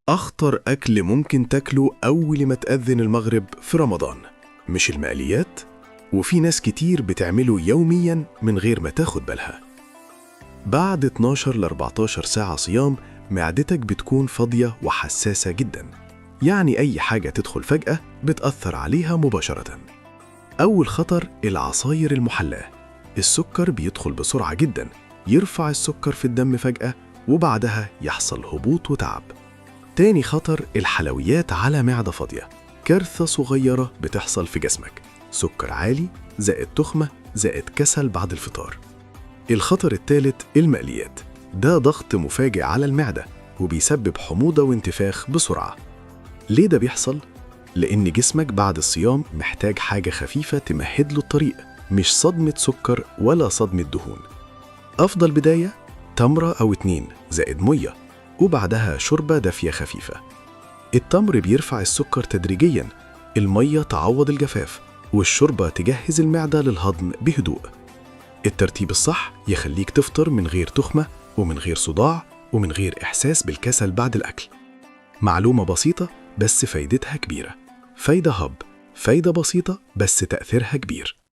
أخطر أكل ممكن تاكله أول ما تأذن المغرب في رمضان مش المقليات، وفي ناس كتير بتعمله يومياً من غير ما تاخد بالها. بعد 12 ل 14 ساعة صيام معدتك بتكون فاضية وحساسة جداً، يعني أي حاجة تدخل فجأة بتأثر عليها مباشرة. أول خطر العصاير المحلاة، السكر بيدخل بسرعة جداً، يرفع السكر في الدم فجأة وبعدها يحصل هبوط وتعب. تاني خطر الحلويات على معدة فاضية، كارثة صغيرة بتحصل في جسمك، سكر عالي زائد تخمة زائد كسل بعد الفطار. الخطر الثالث المقليات، ده ضغط مفاجئ على المعدة وبيسبب حموضة وانتفاخ بسرعة. ليه ده بيحصل؟ لأن جسمك بعد الصيام محتاج حاجة خفيفة تمهد له الطريق، مش صدمة سكر ولا صدمة دهون. أفضل بداية تمرة أو 2 زائد مية وبعدها شوربة دافية خفيفة. التمر بيرفع السكر تدريجياً، المية تعوض الجفاف، والشوربة تجهز المعدة للهضم بهدوء. الترتيب الصح يخليك تفطر من غير تخمة ومن غير صداع ومن غير إحساس بالكسل بعد الأكل. معلومة بسيطة بس فايدتها كبيرة. فايدة هب، فايدة بسيطة بس تأثيرها كبير.